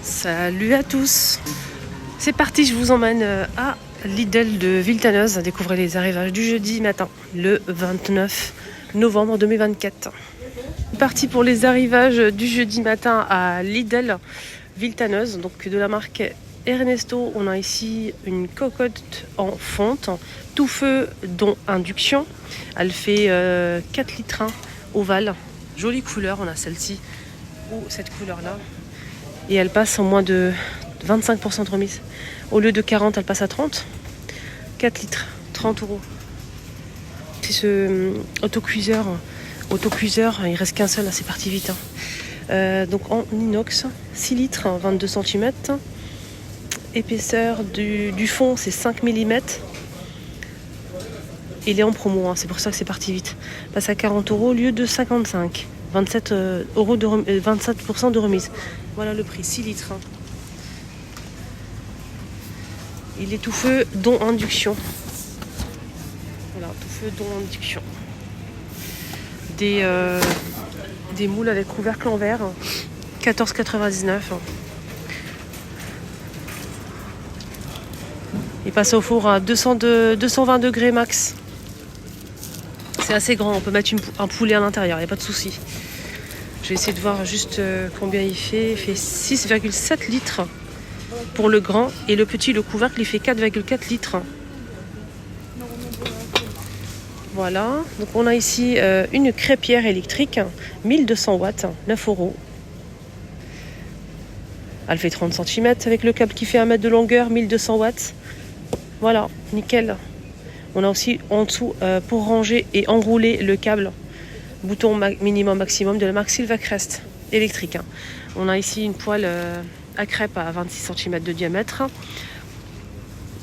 Salut à tous. C'est parti, je vous emmène à Lidl de Villetaneuse. Découvrez les arrivages du jeudi matin, le 29 novembre 2024. C'est parti pour les arrivages du jeudi matin à Lidl Villetaneuse, donc de la marque Ernesto. On a ici une cocotte en fonte, tout feu dont induction. Elle fait 4 litres ovale. Jolie couleur, on a celle-ci ou cette couleur-là. Et elle passe en moins de 25% de remise. Au lieu de 40, elle passe à 30. 4 litres, 30 €. C'est ce autocuiseur, il reste qu'un seul, là, c'est parti vite. Donc en inox, 6 litres, 22 cm. Épaisseur du fond, c'est 5 mm. Il est en promo, c'est pour ça que c'est parti vite. Passe à 40 € au lieu de 55. 27 € 27% de remise. Voilà le prix, 6 litres. Il est tout feu, dont induction. Voilà, tout feu, dont induction. Des moules avec couvercle en verre, 14,99 €. Il passe au four à 220 degrés max. C'est assez grand, on peut mettre un poulet à l'intérieur, il n'y a pas de souci. Je vais essayer de voir juste combien il fait. Il fait 6,7 litres pour le grand. Et le petit, le couvercle, il fait 4,4 litres. Voilà. Donc on a ici une crêpière électrique, 1200 watts, 9 €. Elle fait 30 cm avec le câble qui fait 1 mètre de longueur, 1200 watts. Voilà, nickel. On a aussi en dessous pour ranger et enrouler le câble. Bouton minimum maximum de la marque Silvacrest électrique. On a ici une poêle à crêpes à 26 cm de diamètre.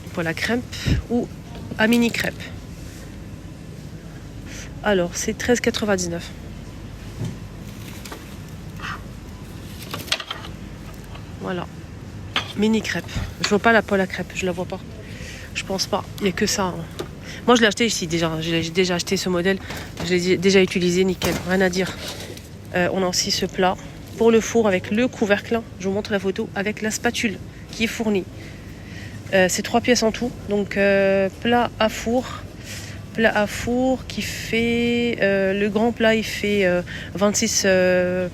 Une poêle à crêpes ou à mini crêpes. Alors c'est 13,99 €. Voilà. Mini crêpes. Je vois pas la poêle à crêpes, je la vois pas. Je pense pas. Il n'y a que ça. Moi je l'ai acheté ici déjà. J'ai déjà acheté ce modèle. Je l'ai déjà utilisé, nickel. Rien à dire. On a aussi ce plat pour le four avec le couvercle. Je vous montre la photo avec la spatule qui est fournie. C'est 3 pièces en tout. Donc plat à four qui fait le grand plat il fait 26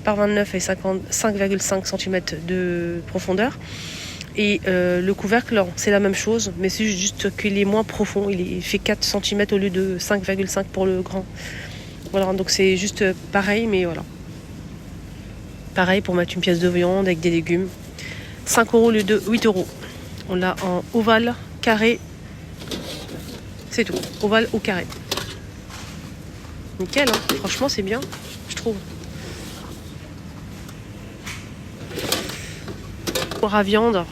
par 29 et 5,5 cm de profondeur. Et le couvercle, c'est la même chose, mais c'est juste qu'il est moins profond. Il fait 4 cm au lieu de 5,5 pour le grand. Voilà, donc c'est juste pareil, mais voilà. Pareil pour mettre une pièce de viande avec des légumes. 5 € au lieu de 8 €. On l'a en ovale, carré. C'est tout, ovale ou carré. Nickel, hein. Franchement c'est bien, je trouve. Pour à viande.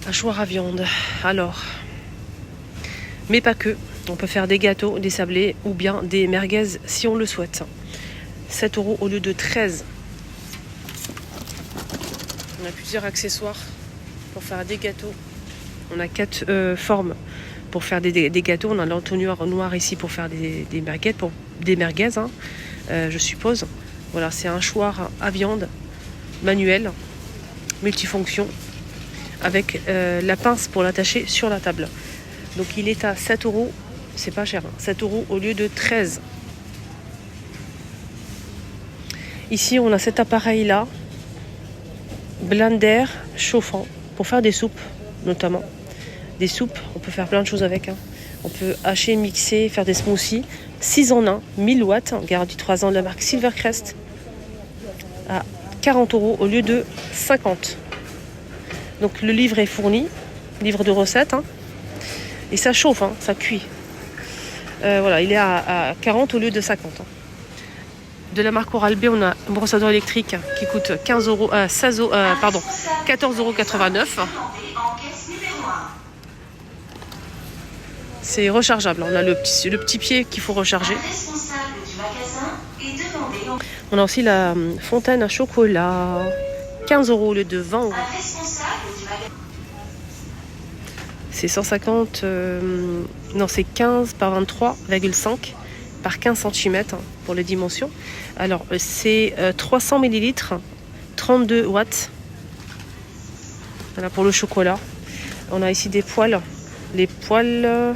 Hachoir à viande. Alors, mais pas que. On peut faire des gâteaux, des sablés ou bien des merguez si on le souhaite. 7 € au lieu de 13. On a plusieurs accessoires pour faire des gâteaux. On a 4 formes pour faire des gâteaux. On a l'entonnoir noir ici pour faire des merguez, je suppose. Voilà, c'est un hachoir à viande manuel, multifonction, avec la pince pour l'attacher sur la table. Donc il est à 7 €, c'est pas cher, 7 € au lieu de 13. Ici on a cet appareil là, blender chauffant, pour faire des soupes notamment. Des soupes, on peut faire plein de choses avec. On peut hacher, mixer, faire des smoothies. 6 en 1, 1000 watts, garantie 3 ans de la marque Silvercrest, à 40 € au lieu de 50. Donc le livre est fourni, livre de recettes, et ça chauffe, ça cuit. Voilà, il est à 40 au lieu de 50. De la marque Oral-B, on a un brossoir électrique qui coûte 14,89 €. C'est rechargeable, on a le petit pied qu'il faut recharger. On a aussi la fontaine à chocolat, 15 € au lieu de 20 €. C'est 150, non c'est 15 par 23,5 par 15 cm pour les dimensions. Alors c'est 300 ml, 32 watts. Voilà pour le chocolat. On a ici des poêles. Les poêles,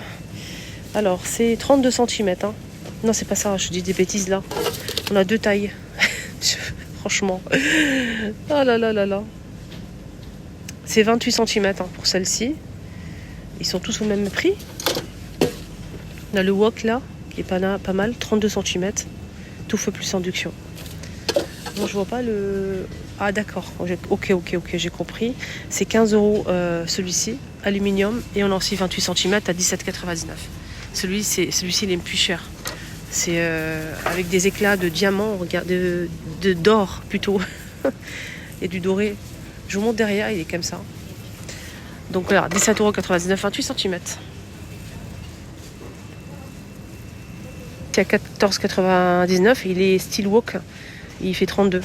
alors c'est 32 cm. Hein. Non, c'est pas ça, je dis des bêtises là. On a 2 tailles. Franchement. Oh là là là là. C'est 28 cm hein, pour celle-ci. Ils sont tous au même prix. On a le wok là, qui est pas mal, 32 cm. Tout feu plus induction. Bon, je vois pas le... Ah d'accord, ok, j'ai compris. C'est 15 € celui-ci, aluminium. Et on a aussi 28 cm à 17,99. Celui-ci, il est plus cher. C'est avec des éclats de diamant, d'or plutôt. Et du doré. Je vous montre derrière, il est comme ça. Donc voilà, 17,99 €, 28 cm. C'est à 14,99 €, il est steel wok, il fait 32.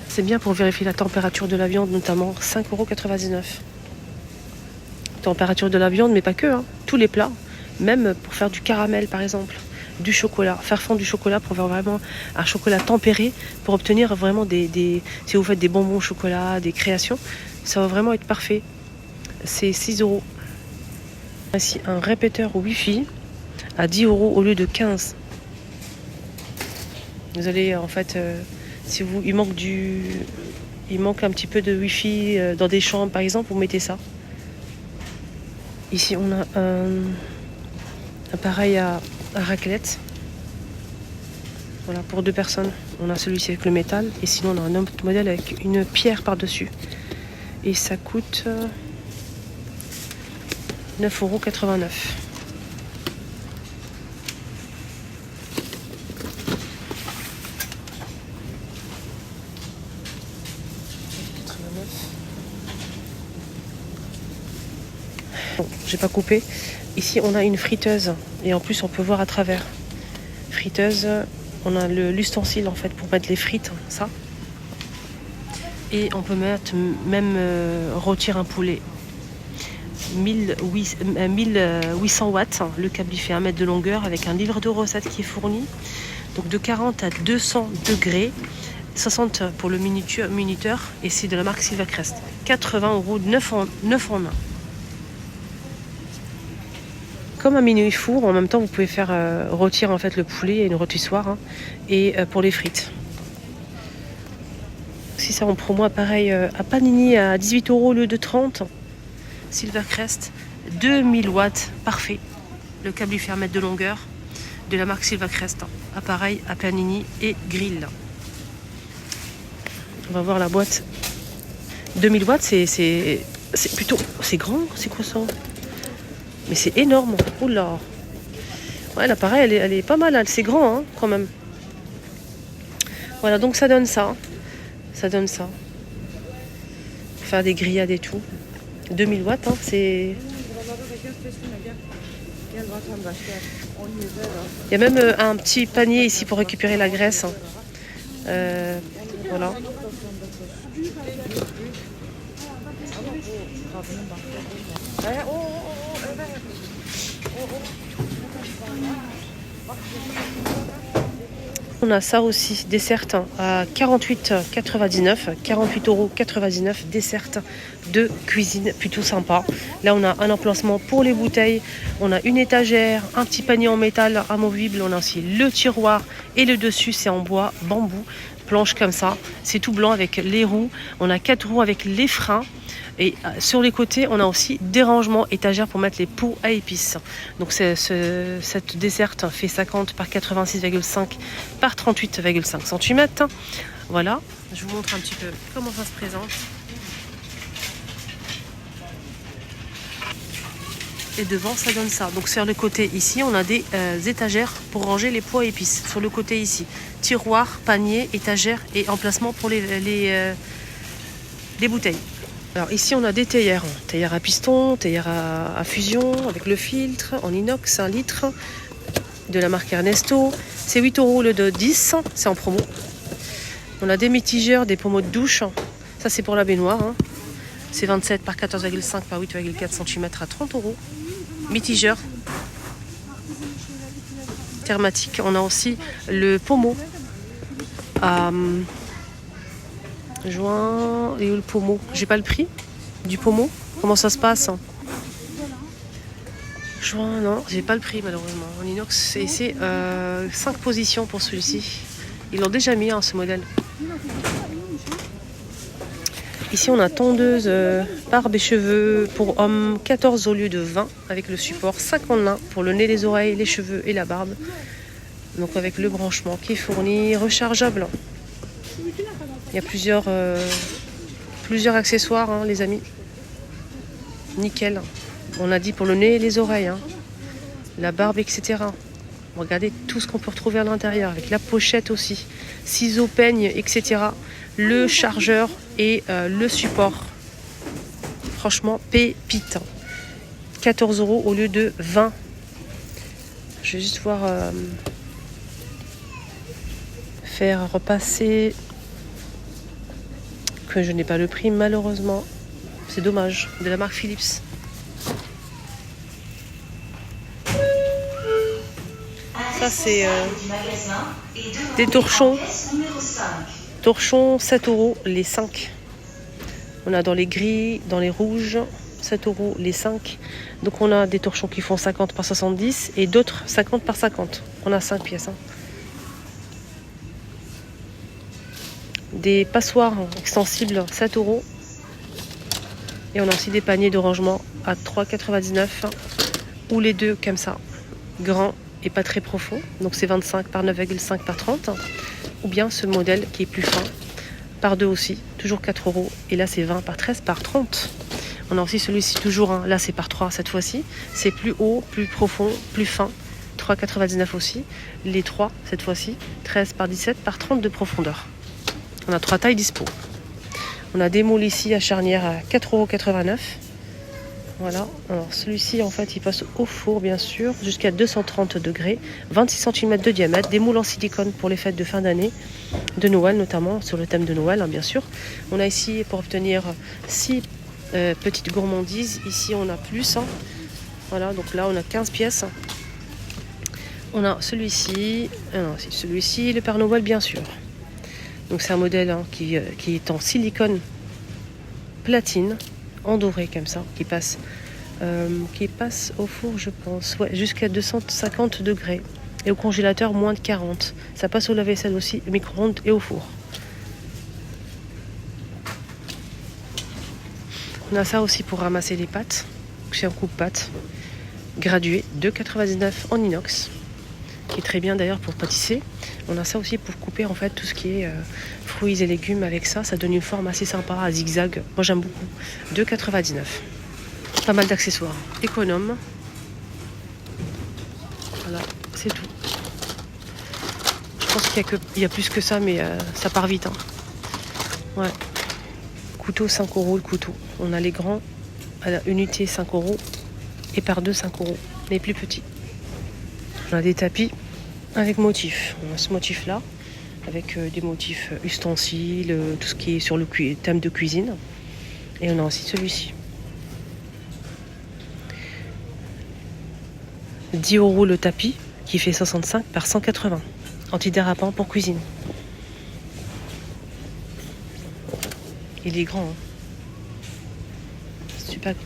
C'est bien pour vérifier la température de la viande, notamment 5,99 €. Température de la viande, mais pas que, hein. Tous les plats, même pour faire du caramel par exemple, du chocolat, faire fondre du chocolat pour faire vraiment un chocolat tempéré, pour obtenir vraiment si vous faites des bonbons au chocolat, des créations, ça va vraiment être parfait. C'est 6 €. Ici un répéteur Wi-Fi à 10 € au lieu de 15. Vous allez en fait, il manque un petit peu de Wi-Fi dans des chambres par exemple, vous mettez ça. Ici on a un appareil à raclette. Voilà, pour 2 personnes. On a celui-ci avec le métal et sinon on a un autre modèle avec une pierre par-dessus. Et ça coûte 9,89 €. Bon, j'ai pas coupé. Ici, on a une friteuse et en plus, on peut voir à travers. Friteuse, on a l'ustensile en fait pour mettre les frites, ça. Et on peut mettre même rôtir un poulet. 1800 watts. Le câble il fait 1 mètre de longueur avec un livre de recettes qui est fourni. Donc de 40 à 200 degrés. 60 pour le minuteur et c'est de la marque Silvacrest. 80 €, 9 en 1. Comme un mini four, en même temps vous pouvez faire rôtir en fait le poulet et une rôtissoire hein, et pour les frites. Si ça en promo pareil à Panini à 18 € au lieu de 30. Silvacrest 2000 watts, parfait. Le câble il fait 1 mètre de longueur de la marque Silvacrest. Appareil à Panini et grill. On va voir la boîte. 2000 watts, c'est plutôt... C'est grand, c'est quoi ça? Mais c'est énorme. Oula. Ouais, l'appareil, elle est pas mal. C'est grand, hein, quand même. Voilà, donc ça donne ça. Ça donne ça. Pour faire des grillades et tout. 2000 watts, hein, c'est... Il y a même un petit panier ici pour récupérer la graisse. Voilà. On a ça aussi, dessert à 48,99 €, 48,99 €, dessert de cuisine, plutôt sympa. Là, on a un emplacement pour les bouteilles, on a une étagère, un petit panier en métal amovible, on a aussi le tiroir et le dessus, c'est en bois, bambou, planche comme ça. C'est tout blanc avec les roues. On a 4 roues avec les freins. Et sur les côtés, on a aussi des rangements étagères pour mettre les pots à épices. Donc cette desserte fait 50 par 86,5 par 38,5 cm. Voilà, je vous montre un petit peu comment ça se présente. Et devant, ça donne ça. Donc sur le côté ici, on a des étagères pour ranger les pots à épices. Sur le côté ici, tiroir, panier, étagère et emplacement pour les bouteilles. Alors ici on a des théières à piston, théières à fusion avec le filtre en inox 1 litre de la marque Ernesto. C'est 8 € au lieu de 10, c'est en promo. On a des mitigeurs, des pommeaux de douche. Ça c'est pour la baignoire. Hein. C'est 27 par 14,5 par 8,4 cm à 30 €. Mitigeur thermatique. On a aussi le pommeau à Juin. Et où le pommeau? J'ai pas le prix du pommeau. Comment ça se passe? Juin, non, j'ai pas le prix malheureusement. En inox, et c'est 5 positions pour celui-ci. Ils l'ont déjà mis, hein, ce modèle. Ici, on a tondeuse barbe et cheveux pour hommes, 14 au lieu de 20, avec le support 5 en 1 pour le nez, les oreilles, les cheveux et la barbe. Donc avec le branchement qui est fourni, rechargeable. Il y a plusieurs accessoires, hein, les amis. Nickel. On a dit pour le nez et les oreilles, hein. La barbe, etc. Regardez tout ce qu'on peut retrouver à l'intérieur, avec la pochette aussi, ciseaux, peignes, etc. Le chargeur et le support. Franchement, pépite. 14 € au lieu de 20. Je vais juste voir faire repasser que je n'ai pas le prix malheureusement. C'est dommage, de la marque Philips. Ça c'est des torchons. Torchons 7 € les 5. On a dans les gris, dans les rouges, 7 € les 5. Donc on a des torchons qui font 50 par 70 et d'autres 50 par 50. On a 5 pièces. Hein. Des passoires extensibles 7 €. Et on a aussi des paniers de rangement à 3,99 € ou les deux comme ça, grand et pas très profond. Donc c'est 25 par 9,5 par 30. Ou bien ce modèle qui est plus fin, par 2 aussi, toujours 4 €. Et là c'est 20 par 13 par 30. On a aussi celui-ci toujours, hein. Là c'est par 3 cette fois-ci. C'est plus haut, plus profond, plus fin. 3,99 € aussi. Les 3 cette fois-ci, 13 par 17 par 30 de profondeur. On a 3 tailles dispo. On a des moules ici à charnière à 4,89 €. Voilà. Alors celui-ci en fait il passe au four bien sûr jusqu'à 230 degrés, 26 cm de diamètre, des moules en silicone pour les fêtes de fin d'année, de Noël notamment, sur le thème de Noël hein, bien sûr. On a ici pour obtenir 6 petites gourmandises, ici on a plus. Hein. Voilà, donc là on a 15 pièces. On a celui-ci, le Père Noël bien sûr. Donc c'est un modèle hein, qui est en silicone platine, en doré comme ça, qui passe au four je pense, ouais, jusqu'à 250 degrés. Et au congélateur moins de 40. Ça passe au lave-vaisselle aussi, au micro-ondes et au four. On a ça aussi pour ramasser les pâtes. C'est un coupe-pâtes gradué, 2,99 € en inox. Qui est très bien d'ailleurs pour pâtisser. On a ça aussi pour couper en fait tout ce qui est fruits et légumes avec ça. Ça donne une forme assez sympa à zigzag. Moi j'aime beaucoup. 2,99 €. Pas mal d'accessoires. Économe. Voilà, c'est tout. Je pense qu'il y a plus que ça, mais ça part vite. Hein. Ouais. Couteau 5 € le couteau. On a les grands à la unité 5 € et par 2 5 €. Les plus petits. On a des tapis avec motifs. On a ce motif là avec des motifs ustensiles, tout ce qui est sur le thème de cuisine. Et on a aussi celui-ci. 10 € le tapis qui fait 65 par 180. Antidérapant pour cuisine. Il est grand. Hein. Super grand.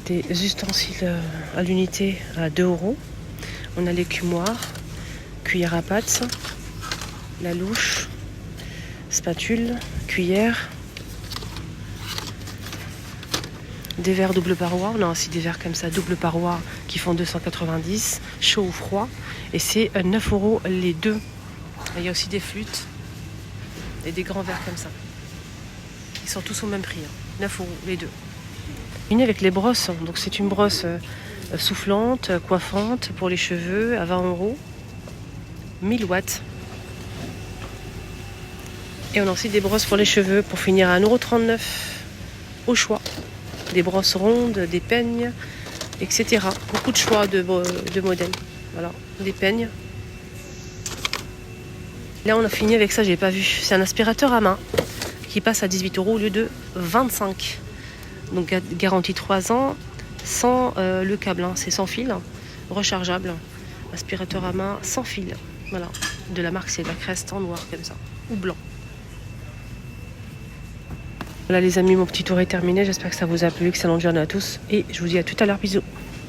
Des ustensiles à l'unité à 2 €. On a l'écumoire, cuillère à pâte, la louche, spatule, cuillère, des verres double paroi. On a aussi des verres comme ça, double paroi, qui font 290, chaud ou froid. Et c'est 9 € les deux. Et il y a aussi des flûtes et des grands verres comme ça. Ils sont tous au même prix, hein. 9 € les deux. Une avec les brosses, donc c'est une brosse soufflante, coiffante pour les cheveux à 20 €, 1000 watts. Et on a aussi des brosses pour les cheveux pour finir à 1,39 € au choix. Des brosses rondes, des peignes, etc. Beaucoup de choix de modèles. Voilà, des peignes. Là on a fini avec ça, j'ai pas vu. C'est un aspirateur à main qui passe à 18 € au lieu de 25 €. Donc garantie 3 ans, sans le câble, hein, c'est sans fil, rechargeable, aspirateur à main sans fil. Voilà, de la marque, c'est la crest en noir comme ça, ou blanc. Voilà les amis, mon petit tour est terminé. J'espère que ça vous a plu. Excellente journée à tous. Et je vous dis à tout à l'heure. Bisous.